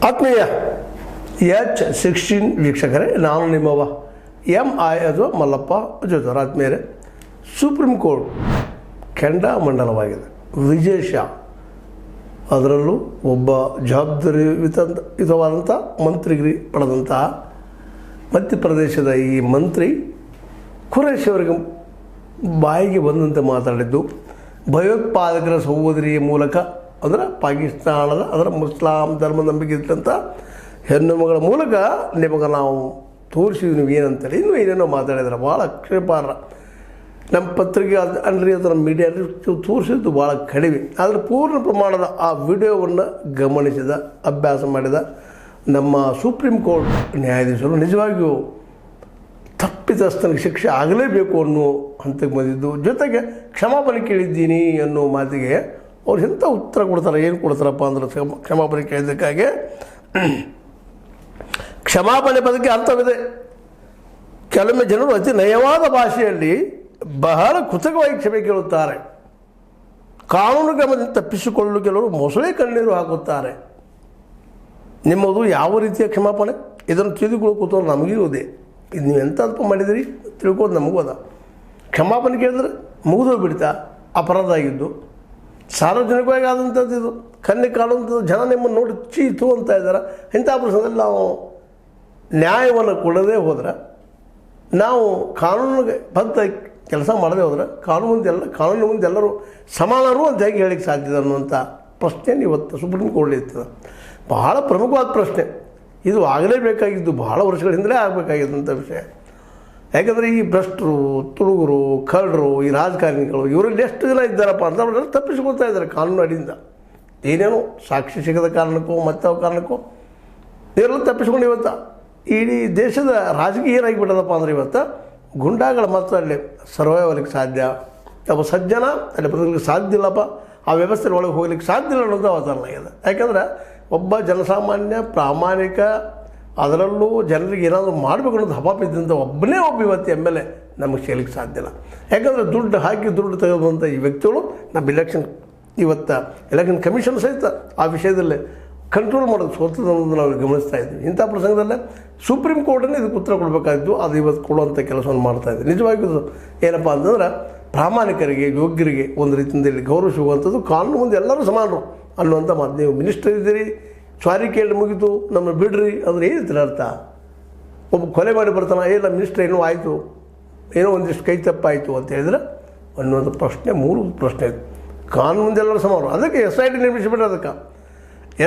ಆತ್ಮೀಯ H16 ವೀಕ್ಷಕರೇ, ನಾನು ನಿಮ್ಮವ MI ಅಥವಾ ಮಲ್ಲಪ್ಪ ಜೋತರ್. ಆತ್ಮೀಯರೇ, ಸುಪ್ರೀಂ ಕೋರ್ಟ್ ಕೆಂಡಾಮಂಡಲವಾಗಿದೆ. ವಿಜೇಶ ಅದರಲ್ಲೂ ಒಬ್ಬ ಜವಾಬ್ದಾರಿಯುತವಾದಂಥ ಮಂತ್ರಿಗಿರಿ ಪಡೆದಂತಹ ಮಧ್ಯಪ್ರದೇಶದ ಈ ಮಂತ್ರಿ ಖುರೇಶಿ ಅವರಿಗೆ ಬಾಯಿಗೆ ಬಂದಂತೆ ಮಾತಾಡಿದ್ದು, ಭಯೋತ್ಪಾದಕರ ಸಹೋದರಿಯ ಮೂಲಕ ಅಂದರೆ ಪಾಕಿಸ್ತಾನದ ಅದರ ಮುಸ್ಲಾಂ ಧರ್ಮ ನಂಬಿಕೆ ಇದ್ದಂಥ ಹೆಣ್ಣು ಮಗಳ ಮೂಲಕ ನಿಮಗೆ ನಾವು ತೋರಿಸಿದ್ವಿ ಏನಂತೇಳಿ ಇನ್ನೂ ಏನೇನೋ ಮಾತಾಡಿದ್ರೆ ಭಾಳ ಆಕ್ಷೇಪಾರ್ಹ. ನಮ್ಮ ಪತ್ರಿಕೆ ಅನ್ರಿ ಅದರ ಮೀಡಿಯಾ ತೋರಿಸಿದ್ದು ಭಾಳ ಕಡಿಮೆ. ಆದರೆ ಪೂರ್ಣ ಪ್ರಮಾಣದ ಆ ವಿಡಿಯೋವನ್ನು ಗಮನಿಸಿದ, ಅಭ್ಯಾಸ ಮಾಡಿದ ನಮ್ಮ ಸುಪ್ರೀಂ ಕೋರ್ಟ್ ನ್ಯಾಯಾಧೀಶರು ನಿಜವಾಗಿಯೂ ತಪ್ಪಿತಸ್ಥನಿಗೆ ಶಿಕ್ಷೆ ಆಗಲೇಬೇಕು ಅನ್ನೋ ಹಂತಕ್ಕೆ ಬಂದಿದ್ದು, ಜೊತೆಗೆ ಕ್ಷಮಾಪಣೆ ಕೇಳಿದ್ದೀನಿ ಅನ್ನೋ ಮಾತಿಗೆ ಅವ್ರು ಎಂಥ ಉತ್ತರ ಕೊಡ್ತಾರೆ, ಏನು ಕೊಡ್ತಾರಪ್ಪ ಅಂದ್ರೆ ಕ್ಷಮಾಪಣೆ ಕೇಳಿದ್ದಕ್ಕಾಗಿ ಕ್ಷಮಾಪಣೆ ಪದಕ್ಕೆ ಅರ್ಥವಿದೆ. ಕೆಲವೊಮ್ಮೆ ಜನರು ಅತಿ ನಯವಾದ ಭಾಷೆಯಲ್ಲಿ ಬಹಳ ಕೃತಕವಾಗಿ ಕ್ಷಮೆ ಕೇಳುತ್ತಾರೆ. ಕಾನೂನು ಕ್ರಮದಿಂದ ತಪ್ಪಿಸಿಕೊಳ್ಳಲು ಕೆಲವರು ಮೊಸಳೆ ಕಣ್ಣೀರು ಹಾಕುತ್ತಾರೆ. ನಿಮ್ಮದು ಯಾವ ರೀತಿಯ ಕ್ಷಮಾಪಣೆ? ಇದನ್ನು ತಿಳಿದುಕೊಳ್ಳೋ ಕೂತವ್ರು ನಮಗಿರುವುದೇ. ಇದು ನೀವು ಎಂಥ ತಪ್ಪು ಮಾಡಿದಿರಿ ತಿಳ್ಕೊಂಡು ನಮಗೂ ಅದ. ಕ್ಷಮಾಪಣೆ ಕೇಳಿದ್ರೆ ಮುಗಿದು ಬಿಡ್ತಾ ಅಪರಾಧ ಆಗಿದ್ದು, ಸಾರ್ವಜನಿಕವಾಗಿ ಆದಂಥದ್ದು ಇದು, ಕಣ್ಣಿಗೆ ಕಾಣುವಂಥದ್ದು. ಜನ ನಿಮ್ಮನ್ನು ನೋಡಿ ಚೀತು ಅಂತ ಇದ್ದಾರೆ. ಇಂಥ ಪ್ರಸಂಗದಲ್ಲಿ ನಾವು ನ್ಯಾಯವನ್ನು ಕೊಡದೇ ಹೋದ್ರೆ, ನಾವು ಕಾನೂನಿಗೆ ಬದ್ಧ ಕೆಲಸ ಮಾಡದೇ ಹೋದರೆ ಕಾನೂನು ಮುಂದೆ ಎಲ್ಲರೂ ಸಮಾನರು ಅಂತ ಹೇಗೆ ಹೇಳಿಕ್ಕೆ ಸಾಧ್ಯದ ಅನ್ನುವಂಥ ಪ್ರಶ್ನೆಯನ್ನು ಇವತ್ತು ಸುಪ್ರೀಂ ಕೋರ್ಟ್ ಇರ್ತದೆ. ಬಹಳ ಪ್ರಮುಖವಾದ ಪ್ರಶ್ನೆ ಇದು. ಆಗಲೇಬೇಕಾಗಿದ್ದು, ಬಹಳ ವರ್ಷಗಳ ಹಿಂದಲೇ ಆಗಬೇಕಾಗಿದ್ದಂಥ ವಿಷಯ. ಯಾಕಂದರೆ ಈ ಭ್ರಷ್ಟರು, ತುಳುಗರು, ಕಳ್ಳರು, ಈ ರಾಜಕಾರಣಿಗಳು ಇವರಲ್ಲಿ ಎಷ್ಟು ಜನ ಇದ್ದಾರಪ್ಪ ಅಂತ ಅವರೆಲ್ಲ ತಪ್ಪಿಸ್ಕೊಳ್ತಾ ಇದ್ದಾರೆ ಕಾನೂನು ಅಡಿಯಿಂದ. ಏನೇನೋ ಸಾಕ್ಷಿ ಸಿಗದ ಕಾರಣಕ್ಕೋ ಮತ್ತವ ಕಾರಣಕ್ಕೋ ಇವರೆಲ್ಲ ತಪ್ಪಿಸ್ಕೊಂಡು ಇವತ್ತು ಇಡೀ ದೇಶದ ರಾಜಕೀಯ ಏನಾಗಿಬಿಟ್ಟದಪ್ಪ ಅಂದರೆ ಇವತ್ತು ಗುಂಡಾಗಳ ಮಾತ್ರ ಅಲ್ಲಿ ಸರ್ವೈವ್ ಆಗಲಿಕ್ಕೆ ಸಾಧ್ಯ. ಒಬ್ಬ ಸಜ್ಜನ ಅಲ್ಲಿ ಬದುಕಲಿಕ್ಕೆ ಸಾಧ್ಯ ಇಲ್ಲಪ್ಪ, ಆ ವ್ಯವಸ್ಥೆ ಒಳಗೆ ಹೋಗ್ಲಿಕ್ಕೆ ಸಾಧ್ಯ ಇಲ್ಲ ಅನ್ನೋದು ಅವತಾರ ಆಗಿದೆ. ಯಾಕಂದರೆ ಒಬ್ಬ ಜನಸಾಮಾನ್ಯ ಪ್ರಾಮಾಣಿಕ, ಅದರಲ್ಲೂ ಜನರಿಗೆ ಏನಾದರೂ ಮಾಡಬೇಕು ಅನ್ನೋದು ಹಪಾಪಿದ್ದಂಥ ಒಬ್ಬ ಇವತ್ತು MLA ನಮಗೆ ಸಿಗಲಿಕ್ಕೆ ಸಾಧ್ಯ ಇಲ್ಲ. ಯಾಕಂದರೆ ದುಡ್ಡು ಹಾಕಿ ದುಡ್ಡು ತೆಗೆದುವಂಥ ಈ ವ್ಯಕ್ತಿಗಳು ನಮ್ಮ ಎಲೆಕ್ಷನ್ ಕಮಿಷನ್ ಸಹಿತ ಆ ವಿಷಯದಲ್ಲಿ ಕಂಟ್ರೋಲ್ ಮಾಡೋದು ಸೋತದ ಅನ್ನೋದು ನಾವು ಗಮನಿಸ್ತಾ ಇದ್ವಿ. ಇಂಥ ಪ್ರಸಂಗದಲ್ಲೇ ಸುಪ್ರೀಂ ಕೋರ್ಟನ್ನು ಇದಕ್ಕೆ ಉತ್ತರ ಕೊಡಬೇಕಾಗಿತ್ತು. ಅದು ಇವತ್ತು ಕೊಡುವಂಥ ಕೆಲಸವನ್ನು ಮಾಡ್ತಾಯಿದ್ವಿ. ನಿಜವಾಗಿದ್ದು ಏನಪ್ಪ ಅಂತಂದ್ರೆ ಪ್ರಾಮಾಣಿಕರಿಗೆ, ಯೋಗ್ಯರಿಗೆ ಒಂದು ರೀತಿಯಿಂದ ಇಲ್ಲಿ ಗೌರವ ಸಿಗುವಂಥದ್ದು, ಕಾನೂನು ಮುಂದೆ ಎಲ್ಲರೂ ಸಮಾನರು ಅನ್ನುವಂಥ ಮಾತು. ನೀವು ಮಿನಿಸ್ಟರ್ ಇದ್ದೀರಿ, ಸಾರಿ ಕೇಳಿ ಮುಗಿತು, ನಮ್ಮನ್ನು ಬಿಡ್ರಿ ಅಂದ್ರೆ ಏನಿರ್ತೀರ ಅರ್ಥ? ಒಬ್ಬ ಕೊಲೆ ಮಾಡಿ ಬರ್ತಾನೆ, ಇಲ್ಲ ಮಿನಿಸ್ಟರ್ ಏನೋ ಆಯಿತು, ಏನೋ ಒಂದಿಷ್ಟು ಕೈ ತಪ್ಪಾಯಿತು ಅಂತ ಹೇಳಿದ್ರೆ ಅನ್ನುವಂಥ ಪ್ರಶ್ನೆ, ಮೂರು ಪ್ರಶ್ನೆ ಇದು. ಕಾನೂನು ಮುಂದೆ ಎಲ್ಲರೂ ಸಮಾನರು. ಅದಕ್ಕೆ SIT ನಿರ್ಮಿಸಿಬಿಟ್ರೆ, ಅದಕ್ಕೆ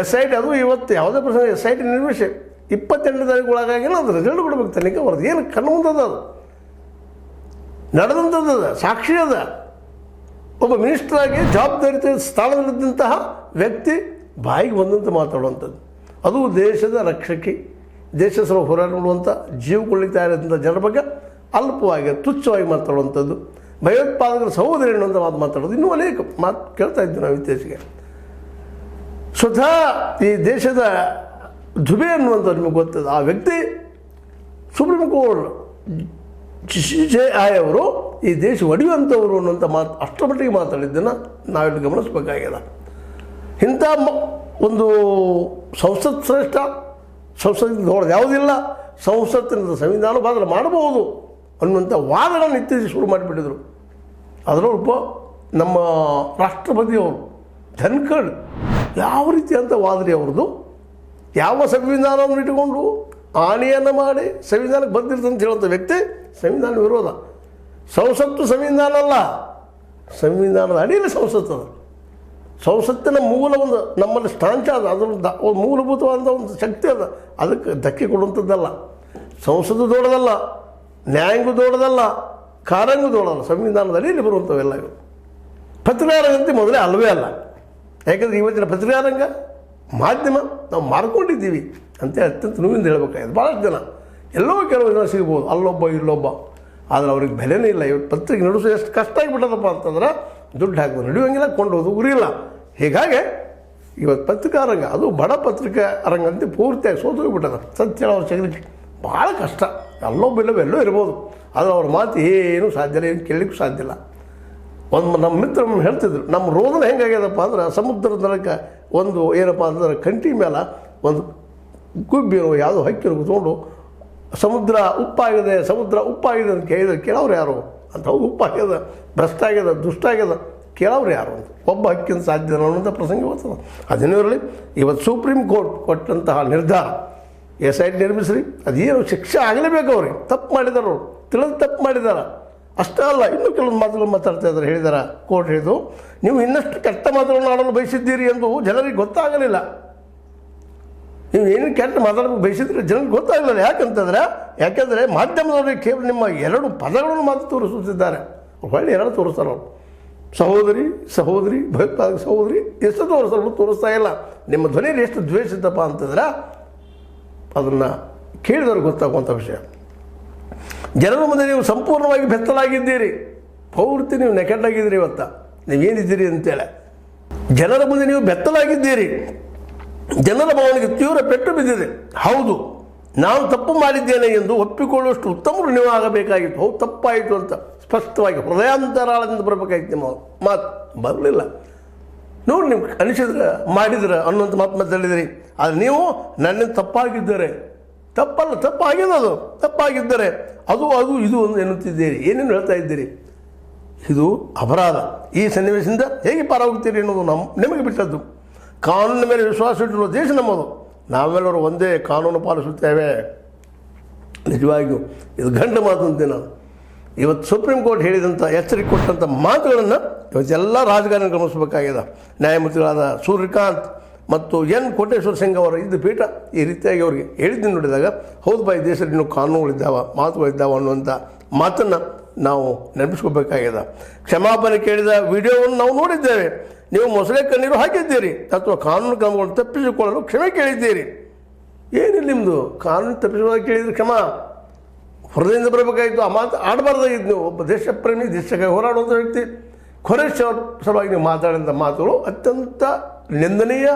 SIT ಅದು ಇವತ್ತು ಯಾವುದೇ ಪ್ರಶ್ನೆ SIT ನಿರ್ಮಿಸಿ 28 ತಾರೀಕು ಒಳಗಾಗಿನ ಅದು ರಿಸಲ್ಟ್ ಕೊಡ್ಬೇಕು, ತನಿಖೆ ಬರೋದು. ಏನು ಕಣ್ಣು ಮುಂದದ, ಅದು ನಡೆದಂಥದ್ದು ಅದ, ಸಾಕ್ಷಿ ಅದ. ಒಬ್ಬ ಮಿನಿಸ್ಟ್ರಾಗಿ ಜವಾಬ್ದಾರಿತ ಸ್ಥಾನದಲ್ಲಿದ್ದಂತಹ ವ್ಯಕ್ತಿ ಬಾಯಿಗೆ ಬಂದಂತೆ ಮಾತಾಡುವಂಥದ್ದು, ಅದು ದೇಶದ ರಕ್ಷಕಿ, ದೇಶ ಸಲ ಹೋರಾಡುವಂಥ ಜೀವಗೊಳ್ಳಿಗೆ ತಯಾರಿಸಿದಂಥ ಜನರ ಬಗ್ಗೆ ಅಲ್ಪವಾಗಿ ತುಚ್ಛವಾಗಿ ಮಾತಾಡುವಂಥದ್ದು, ಭಯೋತ್ಪಾದಕರ ಸಹೋದರಿ ಅನ್ನುವಂಥ ಮಾತಾಡೋದು, ಇನ್ನೂ ಅನೇಕ ಮಾತು ಕೇಳ್ತಾ ಇದ್ವಿ ನಾವು ಇತ್ತೀಚೆಗೆ. ಸ್ವತಃ ಈ ದೇಶದ ದುಬೆ ಅನ್ನುವಂಥ ನಿಮಗೆ ಗೊತ್ತದ ಆ ವ್ಯಕ್ತಿ ಸುಪ್ರೀಂ ಕೋರ್ಟ್ JI ಅವರು ಈ ದೇಶ ಒಡೆಯುವಂಥವ್ರು ಅನ್ನುವಂಥ ಮಾತು ಅಷ್ಟರ ಮಟ್ಟಿಗೆ ಮಾತಾಡಿದ್ದನ್ನು ನಾವಿಲ್ಲಿ ಗಮನಿಸಬೇಕಾಗಿದೆ. ಇಂಥ ಒಂದು ಸಂಸತ್ ಶ್ರೇಷ್ಠ, ಸಂಸತ್ತಿನ ದೊಡ್ಡದು ಯಾವುದಿಲ್ಲ, ಸಂಸತ್ತಿನ ಸಂವಿಧಾನ ಬದಲು ಮಾಡಬಹುದು ಅನ್ನುವಂಥ ವಾದಗಳನ್ನು ಇತ್ತೀಚೆಗೆ ಶುರು ಮಾಡಿಬಿಟ್ಟಿದ್ರು. ಅದರೊಳಪ ನಮ್ಮ ರಾಷ್ಟ್ರಪತಿಯವರು ಧನ್ಖಡ್ ಯಾವ ರೀತಿ ಅಂತ ವಾದ್ರಿ ಅವ್ರದ್ದು, ಯಾವ ಸಂವಿಧಾನವನ್ನು ಇಟ್ಟುಕೊಂಡು ಆಣೆಯನ್ನು ಮಾಡಿ ಸಂವಿಧಾನಕ್ಕೆ ಬಂದಿರ್ತಂತ ಹೇಳುವಂಥ ವ್ಯಕ್ತಿ ಸಂವಿಧಾನ ವಿರೋಧ. ಸಂಸತ್ತು ಸಂವಿಧಾನ ಅಲ್ಲ, ಸಂವಿಧಾನದ ಅಡಿಯಲ್ಲಿ ಸಂಸತ್ತು ಅದ. ಸಂಸತ್ತಿನ ಮೂಲ ಒಂದು ನಮ್ಮಲ್ಲಿ ಸ್ಟಾಂಚ ಅದ, ಅದರ ಒಂದು ಮೂಲಭೂತವಾದ ಒಂದು ಶಕ್ತಿ ಅದ, ಅದಕ್ಕೆ ಧಕ್ಕೆ ಕೊಡುವಂಥದ್ದಲ್ಲ. ಸಂಸತ್ತು ದೊಡ್ಡದಲ್ಲ, ನ್ಯಾಯಾಂಗ ದೊಡ್ಡದಲ್ಲ, ಕಾರ್ಯಾಂಗ ದೊಡ್ಡದಲ್ಲ, ಸಂವಿಧಾನದ ಅಡಿಯಲ್ಲಿ ಬರುವಂಥವೆಲ್ಲ ಇವು. ಪತ್ರಿಕಾರಂಗಂತೆ ಮೊದಲೇ ಅಲ್ಲವೇ ಅಲ್ಲ. ಯಾಕಂದರೆ ಇವತ್ತಿನ ಪತ್ರಿಕಾರಂಗ ಮಾಧ್ಯಮ ನಾವು ಮಾರ್ಕೊಂಡಿದ್ದೀವಿ ಅಂತ ಅತ್ಯಂತ ನೋವಿಂದ ಹೇಳ್ಬೇಕಾಗಿದೆ. ಭಾಳಷ್ಟು ಜನ ಎಲ್ಲೋ ಕೆಲವು ಜನ ಸಿಗ್ಬೋದು, ಅಲ್ಲೊಬ್ಬ ಇಲ್ಲೊಬ್ಬ, ಆದರೆ ಅವ್ರಿಗೆ ಬೆಲೆನೇ ಇಲ್ಲ. ಇವತ್ತು ಪತ್ರಿಕೆ ನಡೆಸೋ ಎಷ್ಟು ಕಷ್ಟ ಆಗಿಬಿಟ್ಟದಪ್ಪ ಅಂತಂದ್ರೆ ದುಡ್ಡು ಹಾಕಿದ್ರು ನಡೆಯುವಂಗಿಲ್ಲ, ಕೊಂಡು ಹೋದು ಉರಿಯಿಲ್ಲ. ಹೀಗಾಗಿ ಇವತ್ತು ಪತ್ರಿಕಾರಂಗ, ಅದು ಬಡ ಪತ್ರಿಕಾ ರಂಗ ಅಂತ ಪೂರ್ತಿಯಾಗಿ ಸೋತೋಗ್ಬಿಟ್ಟದ. ಸತ್ಯ ಹೇಳೋರು ಸಿಗಲಿಕ್ಕೆ ಭಾಳ ಕಷ್ಟ. ಅಲ್ಲೊಬ್ಬ ಇಲ್ಲೊಬ್ಬ ಎಲ್ಲೋ ಇರ್ಬೋದು, ಆದರೆ ಅವ್ರ ಮಾತು ಏನೂ ಸಾಧ್ಯ ಇಲ್ಲ, ಏನು ಕೇಳಲಿಕ್ಕೂ ಸಾಧ್ಯ ಇಲ್ಲ. ಒಂದು ನಮ್ಮ ಮಿತ್ರ ಹೇಳ್ತಿದ್ರು, ನಮ್ಮ ರೋದನ ಹೆಂಗಾಗ್ಯದಪ್ಪ ಅಂದ್ರೆ ಸಮುದ್ರ ದಳಕ್ಕೆ ಒಂದು ಏನಪ್ಪ ಅಂತಂದ್ರೆ ಕಂಟಿ ಮೇಲೆ ಒಂದು ಗುಬ್ಬಿನೋ ಯಾವುದೋ ಹಕ್ಕಿನೋ ಕೂತ್ಕೊಂಡು ಸಮುದ್ರ ಉಪ್ಪಾಗಿದೆ ಅಂತ ಕೇಳೋರು ಯಾರು ಅಂತ. ಹೌದು, ಉಪ್ಪಾಗ್ಯದ, ಭ್ರಷ್ಟ ಆಗ್ಯದ, ದುಷ್ಟ ಆಗ್ಯದ, ಕೇಳೋರು ಯಾರು ಅಂತ. ಒಬ್ಬ ಹಕ್ಕಿನ ಸಾಧ್ಯ ಅನ್ನೋಂಥ ಪ್ರಸಂಗ ಬರ್ತದೆ. ಅದೇನೂ ಇರಲಿ, ಇವತ್ತು ಸುಪ್ರೀಂ ಕೋರ್ಟ್ ಕೊಟ್ಟಂತಹ ನಿರ್ಧಾರ SIT ನಿರ್ಮಿಸ್ರಿ, ಅದೇನು ಶಿಕ್ಷೆ ಆಗಲೇಬೇಕು ಅವ್ರಿಗೆ. ತಪ್ಪು ಮಾಡಿದಾರೆ ಅವರು, ತಿಳಿದು ತಪ್ಪು ಮಾಡಿದ್ದಾರೆ. ಅಷ್ಟೇ ಅಲ್ಲ, ಇನ್ನೂ ಕೆಲವೊಂದು ಮಾತುಗಳು ಮಾತಾಡ್ತಾ ಇದ್ದಾರೆ. ಹೇಳಿದ್ದಾರೆ, ಕೋರ್ಟ್ ಹೇಳಿದು, ನೀವು ಇನ್ನಷ್ಟು ಕೆಟ್ಟ ಮಾತುಗಳನ್ನು ಆಡಲು ಬಯಸಿದ್ದೀರಿ ಎಂದು ಜನರಿಗೆ ಗೊತ್ತಾಗಲಿಲ್ಲ. ನೀವು ಏನು ಕೆಟ್ಟ ಮಾತಾಡೋದು ಬಯಸಿದ್ರೆ ಜನರಿಗೆ ಗೊತ್ತಾಗಲಿಲ್ಲ. ಯಾಕೆಂದರೆ ಮಾಧ್ಯಮದವರಿಗೆ ಕೇವಲ ನಿಮ್ಮ 2 ಪದಗಳನ್ನು ಮಾತ್ರ ತೋರಿಸುತ್ತಿದ್ದಾರೆ. ಹೊಳ್ಳಿ 2 ತೋರಿಸ್ತಾರೆ ಅವರು. ಸಹೋದರಿ ಭಯೋತ್ಪಾದಕ ಸಹೋದರಿ ಎಷ್ಟು ತೋರಿಸ್ತಾ ಇಲ್ಲ. ನಿಮ್ಮ ಧ್ವನಿಯಲ್ಲಿ ಎಷ್ಟು ದ್ವೇಷಿತಪ್ಪ ಅಂತಂದ್ರೆ ಅದನ್ನು ಕೇಳಿದವ್ರಿಗೆ ಗೊತ್ತಾಗುವಂಥ ವಿಷಯ. ಜನರ ಮುಂದೆ ನೀವು ಸಂಪೂರ್ಣವಾಗಿ ಬೆತ್ತಲಾಗಿದ್ದೀರಿ, ಪೂರ್ತಿ ನೀವು ನೆಕೆಟ್ಟಾಗಿದ್ದೀರಿ. ಇವತ್ತು ನೀವೇನಿದ್ದೀರಿ ಅಂತೇಳಿ ಜನರ ಮುಂದೆ ನೀವು ಬೆತ್ತಲಾಗಿದ್ದೀರಿ. ಜನರ ಭಾವನೆಗೆ ತೀವ್ರ ಪೆಟ್ಟು ಬಿದ್ದಿದೆ. ಹೌದು, ನಾನು ತಪ್ಪು ಮಾಡಿದ್ದೇನೆ ಎಂದು ಒಪ್ಪಿಕೊಳ್ಳುವಷ್ಟು ಉತ್ತಮರು ನೀವು ಆಗಬೇಕಾಗಿತ್ತು. ಹೌದು, ತಪ್ಪಾಯಿತು ಅಂತ ಸ್ಪಷ್ಟವಾಗಿ ಹೃದಯಾಂತರಾಳದಿಂದ ಬರಬೇಕಾಗಿತ್ತು. ನಿಮ್ಮ ಮಾತು ಬರಲಿಲ್ಲ. ನೋಡಿ, ನೀವು ಅನಿಸಿದ್ರೆ ಮಾಡಿದ್ರೆ ಅನ್ನುವಂಥ ಮಾತು ಮಾತಾಡಿದಿರಿ. ಆದರೆ ನೀವು ನನ್ನಿಂದ ತಪ್ಪಾಗಿದ್ದಾರೆ, ತಪ್ಪಾಗಿದ್ದರೆ ಅದು ಇದು ಒಂದು ಎನ್ನುತ್ತಿದ್ದೀರಿ, ಏನೇನು ಹೇಳ್ತಾ ಇದ್ದೀರಿ. ಇದು ಅಪರಾಧ. ಈ ಸನ್ನಿವೇಶದಿಂದ ಹೇಗೆ ಪಾರಾಗುತ್ತೀರಿ ಅನ್ನೋದು ನಿಮಗೆ ಬಿಟ್ಟದ್ದು. ಕಾನೂನಿನ ಮೇಲೆ ವಿಶ್ವಾಸ ಇಟ್ಟಿರುವ ದೇಶ ನಮ್ಮದು. ನಾವೆಲ್ಲರೂ ಒಂದೇ ಕಾನೂನು ಪಾಲಿಸುತ್ತೇವೆ. ನಿಜವಾಗಿಯೂ ಇದು ಗಂಡ ಮಾತು ಅಂತೆ. ನಾನು ಇವತ್ತು ಸುಪ್ರೀಂ ಕೋರ್ಟ್ ಹೇಳಿದಂಥ ಎಚ್ಚರಿಕೆ ಕೊಟ್ಟಂಥ ಮಾತುಗಳನ್ನು ಇವತ್ತೆಲ್ಲ ರಾಜಕಾರಣ ಗಮನಿಸಬೇಕಾಗಿದೆ. ನ್ಯಾಯಮೂರ್ತಿಗಳಾದ ಸೂರ್ಯಕಾಂತ್ ಮತ್ತು N. ಕೋಟೇಶ್ವರ ಸಿಂಗ್ ಅವರ ಇದ್ದ ಪೀಠ ಈ ರೀತಿಯಾಗಿ ಅವರಿಗೆ ಹೇಳಿದ್ದನ್ನು ನೋಡಿದಾಗ, ಹೌದು ಈ ದೇಶದಲ್ಲಿ ಇನ್ನೂ ಕಾನೂನುಗಳಿದ್ದಾವ, ಮಾತುಗಳಿದ್ದಾವೆ ಅನ್ನುವಂಥ ಮಾತನ್ನು ನಾವು ನೆನಪಿಸ್ಕೋಬೇಕಾಗಿದೆ. ಕ್ಷಮಾಪಣೆ ಕೇಳಿದ ವಿಡಿಯೋವನ್ನು ನಾವು ನೋಡಿದ್ದೇವೆ. ನೀವು ಮೊಸಳೆ ಕಣ್ಣೀರು ಹಾಕಿದ್ದೀರಿ ಅಥವಾ ಕಾನೂನು ಕ್ರಮಗಳನ್ನು ತಪ್ಪಿಸಿಕೊಳ್ಳಲು ಕ್ಷಮೆ ಕೇಳಿದ್ದೀರಿ. ಏನಿಲ್ಲ ನಿಮ್ಮದು, ಕಾನೂನು ತಪ್ಪಿಸಿಕೊಳ್ಳಲು ಕೇಳಿದರೆ ಕ್ಷಮ ಹೃದಯದಿಂದ ಬರಬೇಕಾಗಿತ್ತು. ಆ ಮಾತು ಆಡಬಾರ್ದಾಗಿತ್ತು. ನೀವು ಒಬ್ಬ ದೇಶಪ್ರೇಮಿ, ದೇಶಕ್ಕಾಗಿ ಹೋರಾಡುವಂಥ ವ್ಯಕ್ತಿ, ಖುರೇಶ್ ಅವ್ರ ಸಲುವಾಗಿ ನೀವು ಮಾತಾಡಿದಂಥ ಮಾತುಗಳು ಅತ್ಯಂತ ನಿಂದನೀಯ,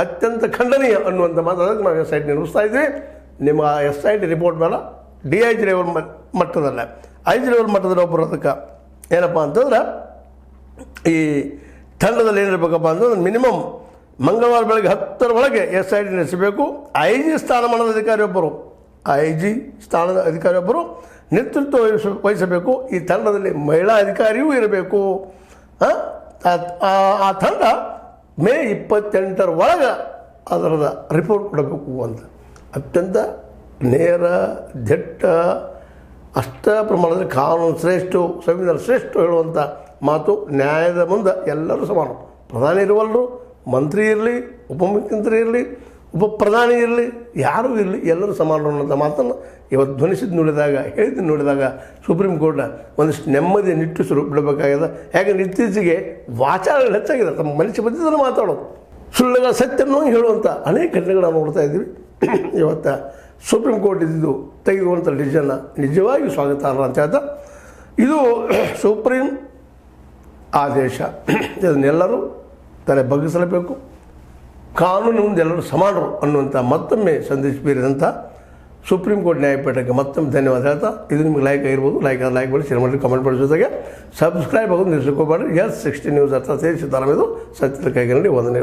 ಅತ್ಯಂತ ಖಂಡನೀಯ ಅನ್ನುವಂಥ ಮಾತು. ಅದಕ್ಕೆ ನಾವು SIT ನಿರ್ಮಿಸ್ತಾ ಇದ್ವಿ. ನಿಮ್ಮ SIT ರಿಪೋರ್ಟ್ ಮೇಲೆ DIG ಲೆವೆಲ್ ಮಟ್ಟದಲ್ಲ, IG ಲೆವೆಲ್ ಮಟ್ಟದಲ್ಲಿ ಒಬ್ಬರು ಅದಕ್ಕೆ ಏನಪ್ಪ ಅಂತಂದ್ರೆ ಈ ತಂಡದಲ್ಲಿ ಏನಿರಬೇಕಪ್ಪ ಅಂತಂದ್ರೆ ಮಿನಿಮಮ್ ಮಂಗಳವಾರ ಬೆಳಗ್ಗೆ 10ರ ಒಳಗೆ SIT ನಡೆಸಬೇಕು. IG ಸ್ಥಾನಮಾನದ ಅಧಿಕಾರಿ ಒಬ್ಬರು ನೇತೃತ್ವ ವಹಿಸಬೇಕು. ಈ ತಂಡದಲ್ಲಿ ಮಹಿಳಾ ಅಧಿಕಾರಿಯೂ ಇರಬೇಕು. ಆ ತಂಡ ಮೇ 28ರ ಒಳಗೆ ಅದರದ ರಿಪೋರ್ಟ್ ಕೊಡಬೇಕು ಅಂತ. ಅತ್ಯಂತ ನೇರ, ದಿಟ್ಟ, ಅಷ್ಟ ಪ್ರಮಾಣದಲ್ಲಿ ಕಾನೂನು ಶ್ರೇಷ್ಠ, ಸಂವಿಧಾನ ಶ್ರೇಷ್ಠ ಹೇಳುವಂಥ ಮಾತು. ನ್ಯಾಯದ ಮುಂದೆ ಎಲ್ಲರೂ ಸಮಾನ. ಪ್ರಧಾನಿ ಇರುವಲ್ಲರು, ಮಂತ್ರಿ ಇರಲಿ, ಉಪಮುಖ್ಯಮಂತ್ರಿ ಇರಲಿ, ಒಬ್ಬ ಪ್ರಧಾನಿ ಇರಲಿ, ಯಾರೂ ಇರಲಿ, ಎಲ್ಲರೂ ಸಮಾನರು ಅನ್ನೋಂಥ ಮಾತನ್ನು ಇವತ್ತು ಧ್ವನಿಸಿದ್ದು ನೋಡಿದಾಗ, ಹೇಳಿದ್ದು ನೋಡಿದಾಗ ಸುಪ್ರೀಂ ಕೋರ್ಟ್ ಒಂದಿಷ್ಟು ನೆಮ್ಮದಿ ನಿಟ್ಟುಸಿರು ಬಿಡಬೇಕಾಗಿದೆ. ಯಾಕಂದರೆ ಇತ್ತೀಚೆಗೆ ವಾಚಾರಗಳು ಹೆಚ್ಚಾಗಿದೆ. ತಮ್ಮ ಮನುಷ್ಯ ಬಂದಿದ್ದನ್ನು ಮಾತಾಡೋದು, ಸುಳ್ಳುಗಳ ಸತ್ಯವನ್ನು ಹೇಳುವಂಥ ಅನೇಕ ಘಟನೆಗಳು ನಾವು ನೋಡ್ತಾ ಇದ್ದೀವಿ. ಇವತ್ತು ಸುಪ್ರೀಂ ಕೋರ್ಟ್ ಇದ್ದಿದ್ದು ತೆಗೆದುಕೊಂಥ ಡಿಸಿಷನ್ನ ನಿಜವಾಗಿಯೂ ಸ್ವಾಗತಾರ್ಹ ಅಂತ ಹೇಳ್ತಾ, ಇದು ಸುಪ್ರೀಂ ಆದೇಶ, ಇದನ್ನೆಲ್ಲರೂ ತಲೆ ಬಗ್ಗಿಸಲೇಬೇಕು. ಕಾನೂನು ಮುಂದೆ ಎಲ್ಲರೂ ಸಮಾನರು ಅನ್ನುವಂಥ ಮತ್ತೊಮ್ಮೆ ಸಂದೇಶ ಬೀರಿದಂಥ ಸುಪ್ರೀಂ ಕೋರ್ಟ್ ನ್ಯಾಯಪೀಠಕ್ಕೆ ಮತ್ತೊಮ್ಮೆ ಧನ್ಯವಾದ ಹೇಳ್ತಾ, ಇದು ನಿಮಗೆ ಲೈಕ್ ಆಗಿರ್ಬೋದು, ಲೈಕ್ ಮಾಡಿ, ಶೇರ್ ಮಾಡಿ, ಕಮೆಂಟ್ ಮಾಡಿ, ಜೊತೆಗೆ ಸಬ್ಸ್ಕ್ರೈಬ್ ಆಗೋದು ನಿಲ್ಲಿಸ್ಕೋಬೇಡ್ರಿ. S60 ನ್ಯೂಸ್ ಅರ್ಥ ಸೇರಿಸಿದ್ದಾರೆ. ಇದು ಸತ್ಯದ ಕೈಗನ್ನಡಿ ವಂದನೆಗಳು.